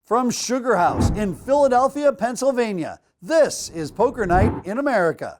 From Sugar House in Philadelphia, Pennsylvania, this is Poker Night in America.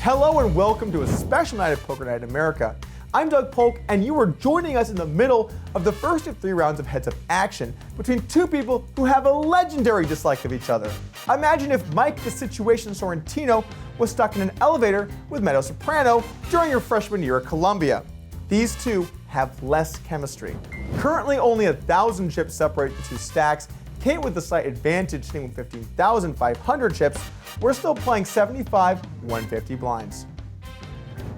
Hello and welcome to a special night of Poker Night in America. I'm Doug Polk, and you are joining us in the middle of the first of 3 rounds of heads-up action between 2 people who have a legendary dislike of each other. Imagine if Mike the Situation Sorrentino was stuck in an elevator with Meadow Soprano during your freshman year at Columbia. These 2 have less chemistry. Currently only 1,000 chips separate the 2 stacks. Cate with the slight advantage sitting with 15,500 chips. We're still playing 75, 150 blinds.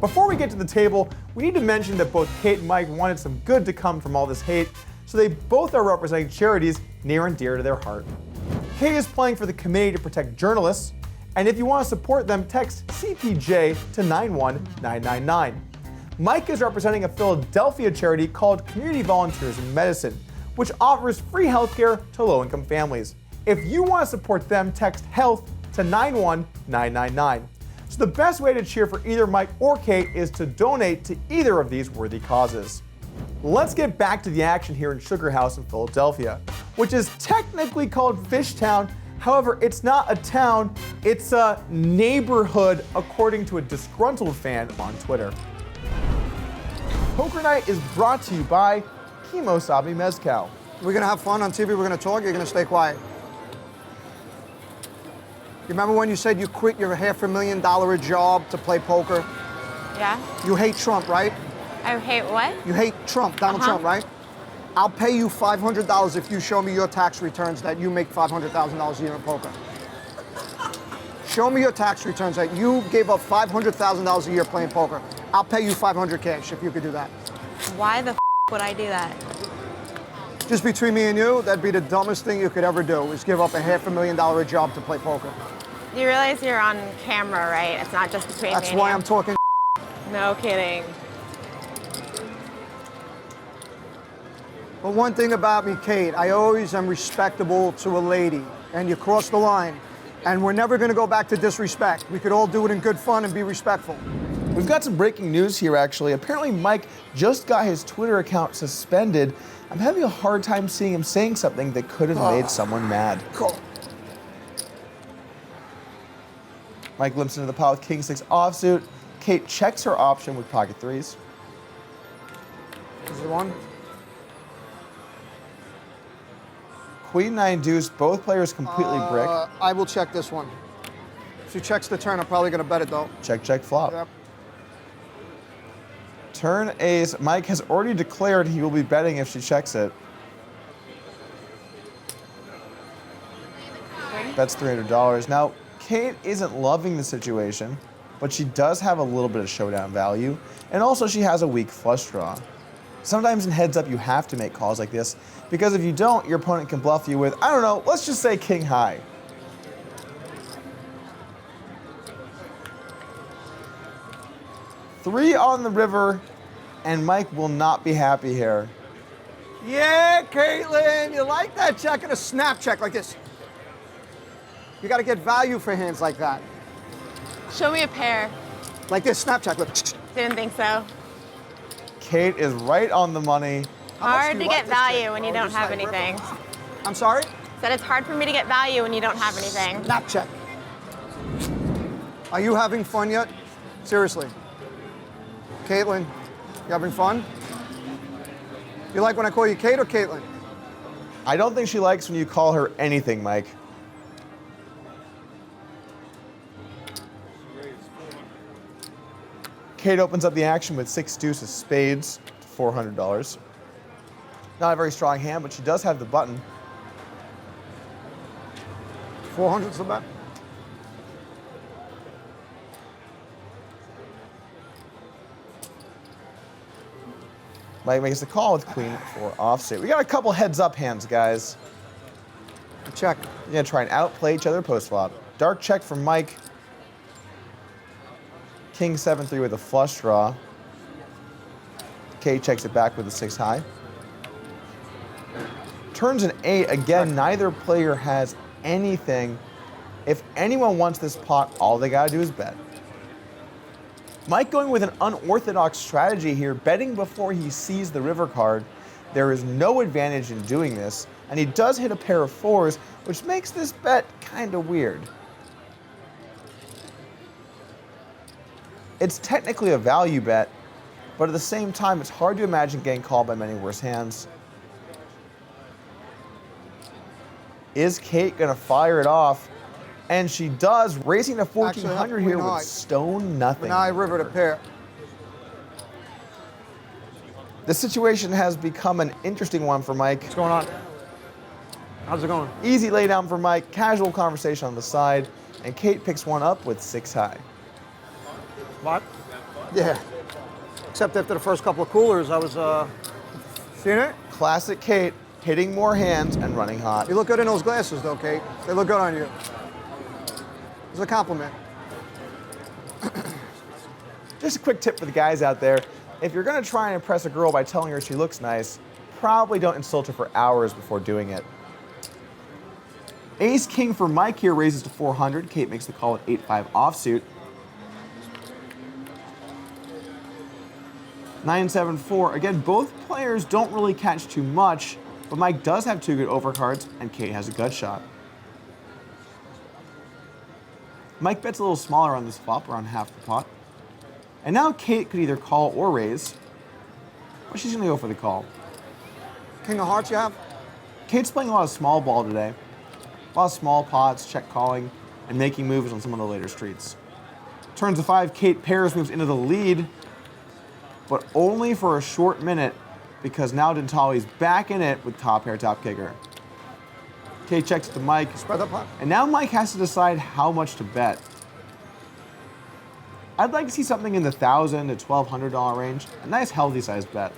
Before we get to the table, we need to mention that both Cate and Mike wanted some good to come from all this hate, so they both are representing charities near and dear to their heart. Cate is playing for the Committee to Protect Journalists, and if you want to support them, text CPJ to 91999. Mike is representing a Philadelphia charity called Community Volunteers in Medicine, which offers free healthcare to low-income families. If you want to support them, text HEALTH to 91999. So the best way to cheer for either Mike or Cate is to donate to either of these worthy causes. Let's get back to the action here in Sugar House in Philadelphia, which is technically called Fishtown. However, it's not a town, it's a neighborhood, according to a disgruntled fan on Twitter. Poker Night is brought to you by Kimosabi Mezcal. We're gonna have fun on TV, we're gonna talk, you're gonna stay quiet. You remember when you said you quit your $500,000 job to play poker? Yeah. You hate Trump, right? I hate what? You hate Trump, Donald Trump, right? I'll pay you $500 if you show me your tax returns that you make $500,000 a year in poker. Show me your tax returns that you gave up $500,000 a year playing poker. I'll pay you $500 cash if you could do that. Why the would I do that? Just between me and you, that'd be the dumbest thing you could ever do, is give up a $500,000 job to play poker. You realize you're on camera, right? It's not just between me and you. That's why I'm talking. No kidding. But one thing about me, Cate, I always am respectable to a lady, and you cross the line, and we're never gonna go back to disrespect. We could all do it in good fun and be respectful. We've got some breaking news here, actually. Apparently, Mike just got his Twitter account suspended. I'm having a hard time seeing him saying something that could have made someone mad. Cool. Mike limps into the pot with King 6 offsuit. Cate checks her option with pocket 3s. This is the one. Queen 9 deuce, both players completely brick. I will check this one. If she checks the turn, I'm probably gonna bet it though. Check, check, flop. Yep. Turn ace. Mike has already declared he will be betting if she checks it. That's $300. Now, Cate isn't loving the situation, but she does have a little bit of showdown value, and also she has a weak flush draw. Sometimes in heads up you have to make calls like this, because if you don't, your opponent can bluff you with, I don't know, let's just say king high. Three on the river, and Mike will not be happy here. Yeah, Caitlin, you like that check and a snap check like this. You gotta get value for hands like that. Show me a pair. Like this, snap check. Look. Didn't think so. Cate is right on the money. Hard to get value when you don't have anything. I'm sorry? Said it's hard for me to get value when you don't have anything. Snap check. Are you having fun yet? Seriously. Caitlin, you having fun? You like when I call you Cate or Caitlin? I don't think she likes when you call her anything, Mike. Cate opens up the action with 6 deuces spades, $400. Not a very strong hand, but she does have the button. 400's the bet. Mike makes the call with queen 4 offsuit. We got a couple heads up hands, guys. Check. You're gonna try and outplay each other post flop. Dark check from Mike. King 7-3 with a flush draw. Cate checks it back with a 6 high. Turns an 8. Again, neither player has anything. If anyone wants this pot, all they gotta do is bet. Mike going with an unorthodox strategy here, betting before he sees the river card. There is no advantage in doing this, and he does hit a pair of fours, which makes this bet kind of weird. It's technically a value bet, but at the same time, it's hard to imagine getting called by many worse hands. Is Cate gonna fire it off? And she does, raising to 1,400 here with stone nothing. Now I river to pair. This situation has become an interesting one for Mike. What's going on? How's it going? Easy laydown for Mike, casual conversation on the side, and Cate picks one up with 6 high. What? Yeah. Except after the first couple of coolers, I was, seeing it? Classic Cate, hitting more hands and running hot. You look good in those glasses, though, Cate. They look good on you. It's a compliment. Just a quick tip for the guys out there. If you're gonna try and impress a girl by telling her she looks nice, probably don't insult her for hours before doing it. Ace King for Mike here raises to 400. Cate makes the call at 8-5 offsuit. 9-7-4. Again, both players don't really catch too much, but Mike does have 2 good overcards, and Cate has a gut shot. Mike bets a little smaller on this flop, around half the pot. And now Cate could either call or raise, but she's gonna go for the call. King of hearts you have? Cate's playing a lot of small ball today. A lot of small pots, check calling, and making moves on some of the later streets. Turns to 5, Cate pairs, moves into the lead, but only for a short minute because now Dentale's back in it with top pair, top kicker. Cate checks to Mike, Spread that pot. and now Mike has to decide how much to bet. I'd like to see something in the $1,000 to $1,200 range, a nice healthy sized bet.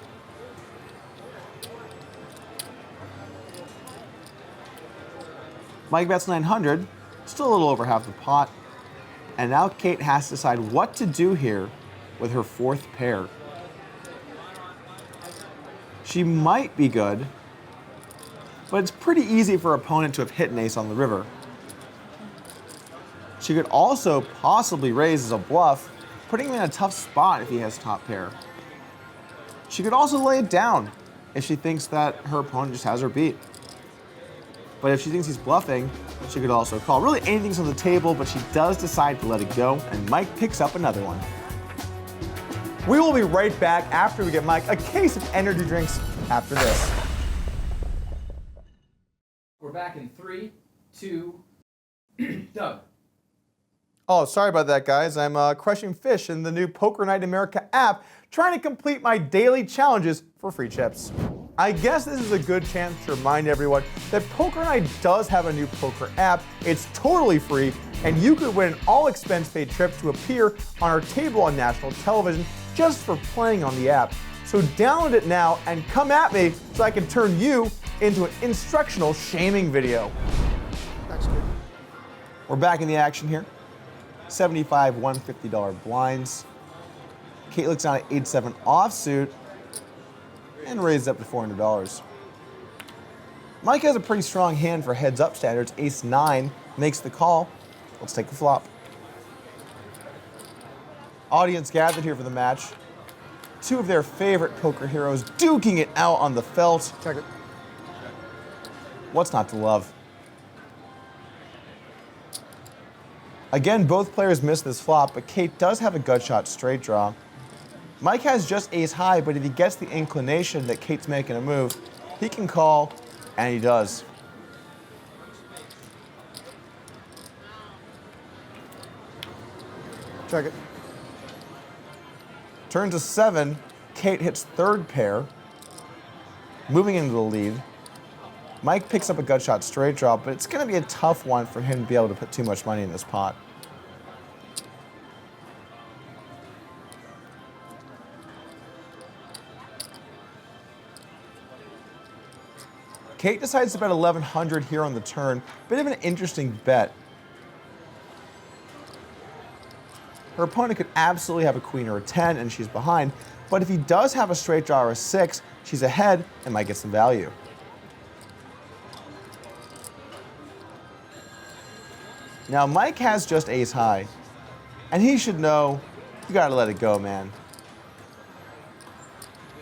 Mike bets 900, still a little over half the pot, and now Cate has to decide what to do here with her 4th pair. She might be good, but it's pretty easy for her opponent to have hit an ace on the river. She could also possibly raise as a bluff, putting him in a tough spot if he has top pair. She could also lay it down if she thinks that her opponent just has her beat. But if she thinks he's bluffing, she could also call. Really anything's on the table, but she does decide to let it go, and Mike picks up another one. We will be right back after we get Mike a case of energy drinks after this. We're back in 3, 2, Doug. Oh, sorry about that, guys. I'm crushing fish in the new Poker Night America app, trying to complete my daily challenges for free chips. I guess this is a good chance to remind everyone that Poker Night does have a new poker app. It's totally free, and you could win an all-expense-paid trip to appear on our table on national television just for playing on the app. So download it now and come at me so I can turn you into an instructional shaming video. That's good. We're back in the action here. 75 $150 blinds. Cate looks down at 8-7 offsuit and raises up to $400. Mike has a pretty strong hand for heads up standards. Ace-9 makes the call. Let's take the flop. Audience gathered here for the match. 2 of their favorite poker heroes duking it out on the felt. Check it. What's not to love? Again, both players missed this flop, but Cate does have a gut shot straight draw. Mike has just ace high, but if he gets the inclination that Cate's making a move, he can call, and he does. Check it. Turn to 7, Cate hits 3rd pair, moving into the lead. Mike picks up a gut shot straight draw, but it's going to be a tough one for him to be able to put too much money in this pot. Cate decides to bet 1,100 here on the turn. Bit of an interesting bet. Her opponent could absolutely have a queen or a 10 and she's behind, but if he does have a straight draw or a 6, she's ahead and might get some value. Now Mike has just ace high, and he should know You gotta let it go, man.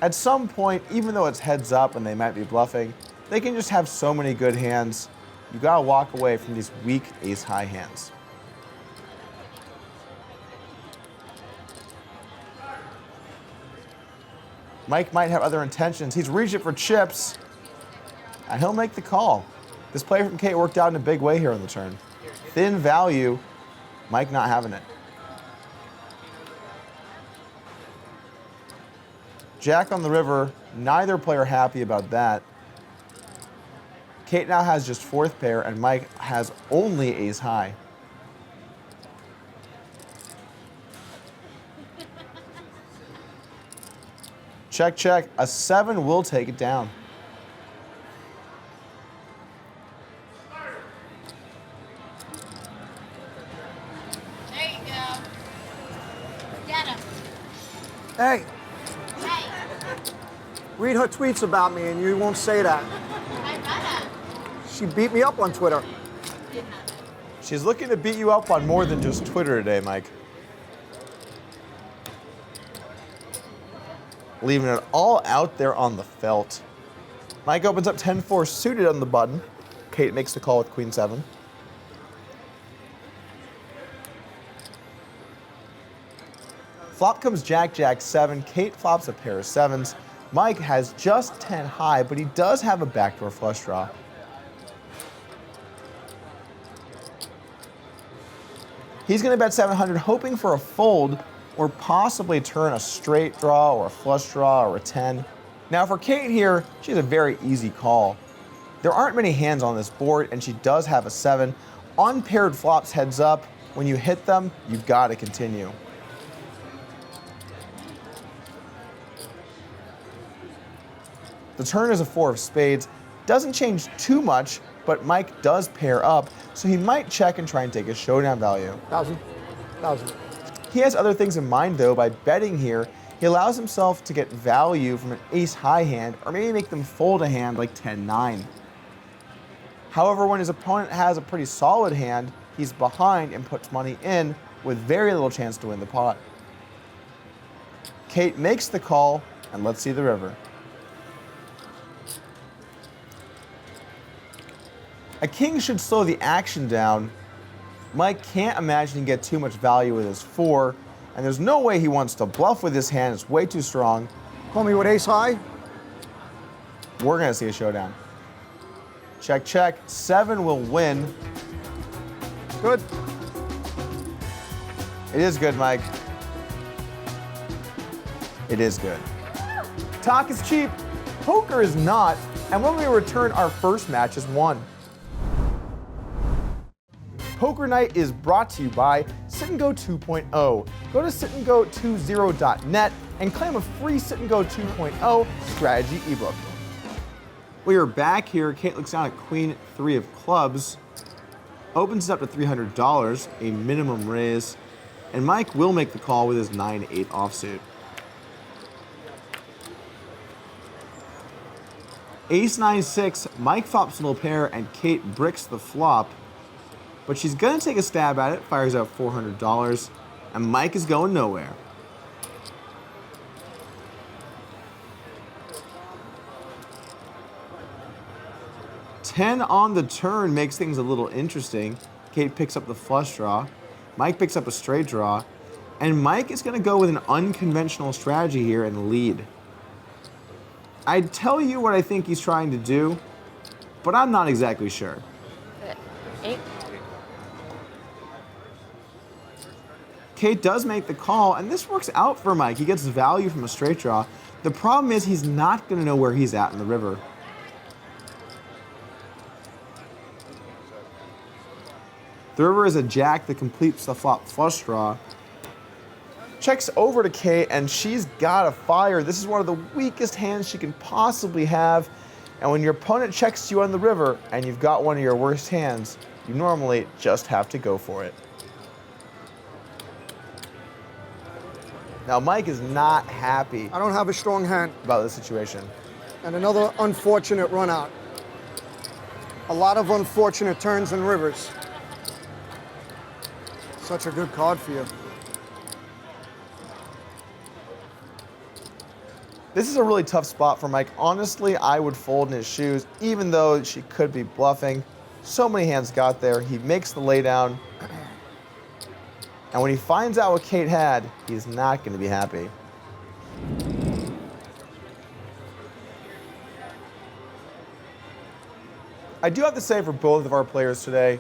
At some point, even though it's heads up and they might be bluffing, they can just have so many good hands. You gotta walk away from these weak ace-high hands. Mike might have other intentions. He's reaching for chips, and he'll make the call. This play from Cate worked out in a big way here on the turn. Thin value, Mike not having it. Jack on the river, neither player happy about that. Cate now has just fourth pair, and Mike has only ace high. Check, check. A 7 will take it down. There you go. Get him. Hey, Hey, read her tweets about me and you won't say that. I gotta. She beat me up on Twitter. She's looking to beat you up on more than just Twitter today, Mike. Leaving it all out there on the felt. Mike opens up 10-4 suited on the button. Cate makes the call with queen 7. Flop comes Jack, Jack 7. Cate flops a pair of 7s. Mike has just 10 high, but he does have a backdoor flush draw. He's going to bet 700, hoping for a fold or possibly turn a straight draw or a flush draw or a 10. Now for Cate here, she has a very easy call. There aren't many hands on this board, and she does have a 7. Unpaired flops heads up. When you hit them, you've got to continue. The turn is a 4 of spades. Doesn't change too much, but Mike does pair up, so he might check and try and take a showdown value. 1,000. He has other things in mind, though. By betting here, he allows himself to get value from an ace-high hand, or maybe make them fold a hand like 10-9. However, when his opponent has a pretty solid hand, he's behind and puts money in with very little chance to win the pot. Cate makes the call, and let's see the river. A king should slow the action down. Mike can't imagine he can get too much value with his 4, and there's no way he wants to bluff with his hand. It's way too strong. Call me with ace high. We're gonna see a showdown. Check, check. 7 will win. Good. It is good, Mike. It is good. Talk is cheap. Poker is not. And when we return, our first match is won. Poker Night is brought to you by Sit and Go 2.0. Go to sitandgo20.net and claim a free Sit and Go 2.0 strategy ebook. We are back here. Cate looks down at Queen 3 of clubs, opens it up to $300, a minimum raise, and Mike will make the call with his 9-8 offsuit. Ace 9-6, Mike flops a little pair, and Cate bricks the flop. But she's gonna take a stab at it, fires out $400, and Mike is going nowhere. $10 on the turn makes things a little interesting. Cate picks up the flush draw. Mike picks up a straight draw. And Mike is gonna go with an unconventional strategy here and lead. I'd tell you what I think he's trying to do, but I'm not exactly sure. 8. Cate does make the call, and this works out for Mike. He gets value from a straight draw. The problem is he's not going to know where he's at in the river. The river is a jack that completes the flop flush draw. Checks over to Cate, and she's got a fire. This is one of the weakest hands she can possibly have. And when your opponent checks you on the river, and you've got one of your worst hands, you normally just have to go for it. Now, Mike is not happy I don't have a strong hand. about this situation. And another unfortunate run out. A lot of unfortunate turns and rivers. Such a good card for you. This is a really tough spot for Mike. Honestly, I would fold in his shoes, even though she could be bluffing. So many hands got there. He makes the laydown. And when he finds out what Cate had, he's not going to be happy. I do have to say for both of our players today,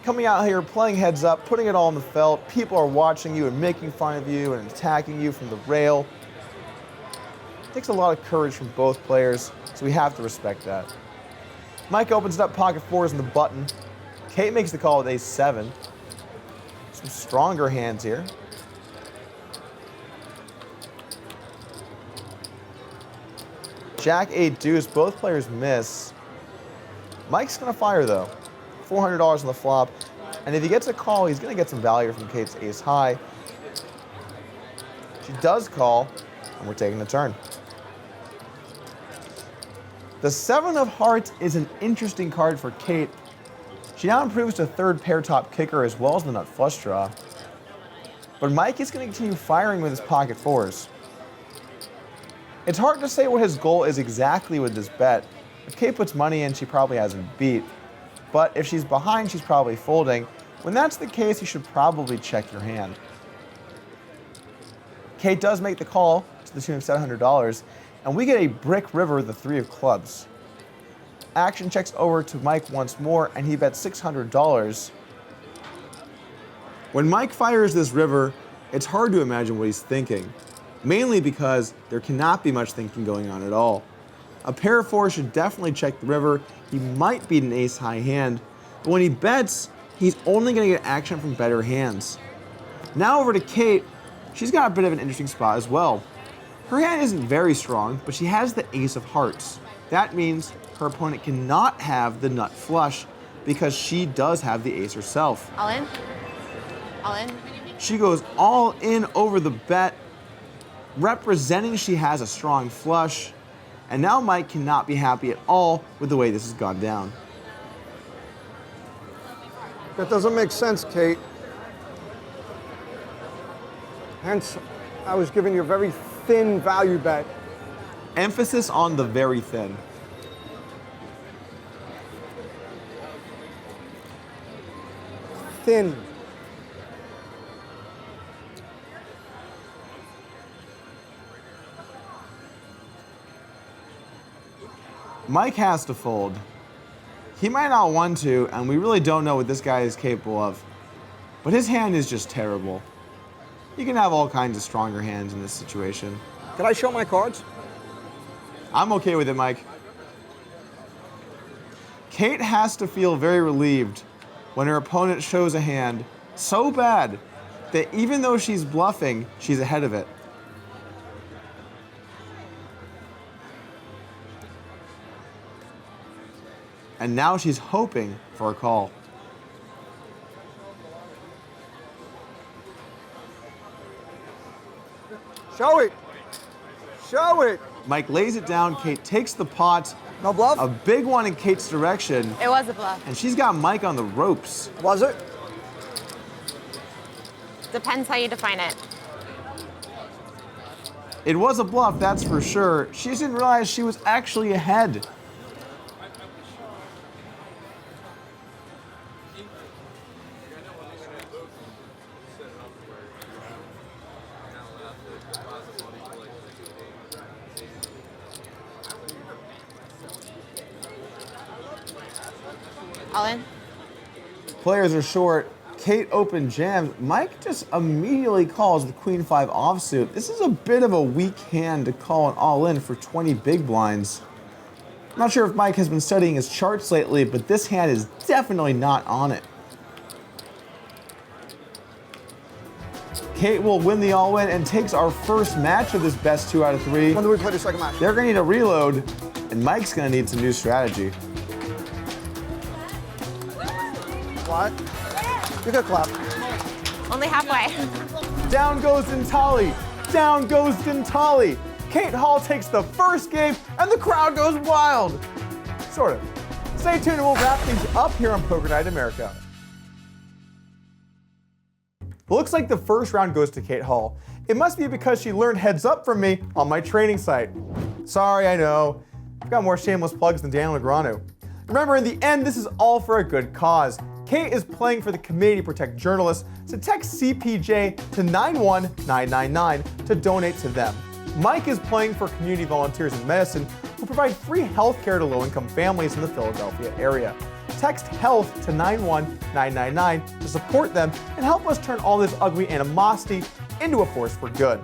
coming out here, playing heads up, putting it all on the felt, people are watching you and making fun of you and attacking you from the rail. It takes a lot of courage from both players, so we have to respect that. Mike opens it up, pocket fours and the button. Cate makes the call with ace-7. Some stronger hands here. Jack-8 deuce, both players miss. Mike's gonna fire though. $400 on the flop. And if he gets a call, he's gonna get some value from Cate's ace high. She does call, and we're taking the turn. The 7 of hearts is an interesting card for Cate. She now improves to third pair top kicker as well as the nut flush draw. But Mike is gonna continue firing with his pocket fours. It's hard to say what his goal is exactly with this bet. If Cate puts money in, she probably has him beat. But if she's behind, she's probably folding. When that's the case, you should probably check your hand. Cate does make the call to the tune of $700, and we get a brick river, the 3 of clubs. Action checks over to Mike once more, and he bets $600. When Mike fires this river, it's hard to imagine what he's thinking, mainly because there cannot be much thinking going on at all. A pair of 4 should definitely check the river. He might beat an ace-high hand, but when he bets, he's only going to get action from better hands. Now over to Cate. She's got a bit of an interesting spot as well. Her hand isn't very strong, but she has the ace of hearts. That means her opponent cannot have the nut flush because she does have the ace herself. All in? All in? She goes all in over the bet, representing she has a strong flush. And now Mike cannot be happy at all with the way this has gone down. That doesn't make sense, Cate. Hence, I was giving you a very thin value bet. Emphasis on the very thin. Thin. Mike has to fold. He might not want to, and we really don't know what this guy is capable of. But his hand is just terrible. You can have all kinds of stronger hands in this situation. Can I show my cards? I'm okay with it, Mike. Cate has to feel very relieved when her opponent shows a hand so bad that even though she's bluffing, she's ahead of it. And now she's hoping for a call. Show it. Show it. Mike lays it down. Cate takes the pot. No bluff? A big one in Cate's direction. It was a bluff. And she's got Mike on the ropes. Was it? Depends how you define it. It was a bluff, that's for sure. She just didn't realize she was actually ahead. All in? Players are short. Cate open jams. Mike just immediately calls with Queen-5 offsuit. This is a bit of a weak hand to call an all-in for 20 big blinds. I'm not sure if Mike has been studying his charts lately, but this hand is definitely not on it. Cate will win the all-in and takes our first match of this best 2 out of 3. When do we play the second match? They're gonna need a reload, and Mike's gonna need some new strategy. What? You can clap. Only halfway. Down goes Dentale. Down goes Dentale. Cate Hall takes the first game, and the crowd goes wild. Sort of. Stay tuned, and we'll wrap things up here on Poker Night America. Looks like the first round goes to Cate Hall. It must be because she learned heads up from me on my training site. Sorry, I know. I've got more shameless plugs than Dan Legrano. Remember, in the end, this is all for a good cause. Cate is playing for the Committee to Protect Journalists, so text CPJ to 91999 to donate to them. Mike is playing for community volunteers in medicine who provide free health care to low-income families in the Philadelphia area. Text HEALTH to 91999 to support them and help us turn all this ugly animosity into a force for good.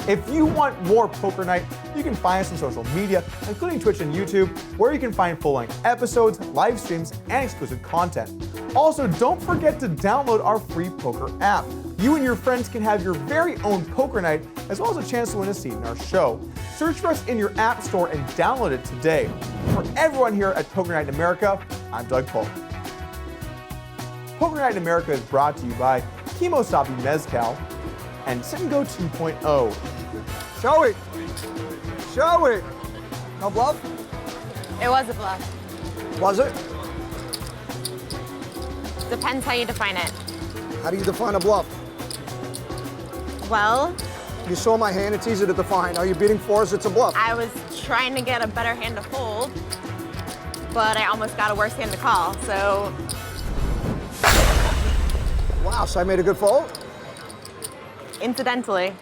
If you want more Poker Night, you can find us on social media, including Twitch and YouTube, where you can find full-length episodes, live streams, and exclusive content. Also, don't forget to download our free poker app. You and your friends can have your very own Poker Night, as well as a chance to win a seat in our show. Search for us in your app store and download it today. For everyone here at Poker Night in America, I'm Doug Polk. Poker Night in America is brought to you by Kimosabi Mezcal and Sit and Go 2.0. Show it. Show it. No bluff? It was a bluff. Was it? Depends how you define it. How do you define a bluff? Well, You saw my hand, it's easy to define. Are you beating fours? It's a bluff. I was trying to get a better hand to fold, but I almost got a worse hand to call, so Wow, so I made a good fold? incidentally.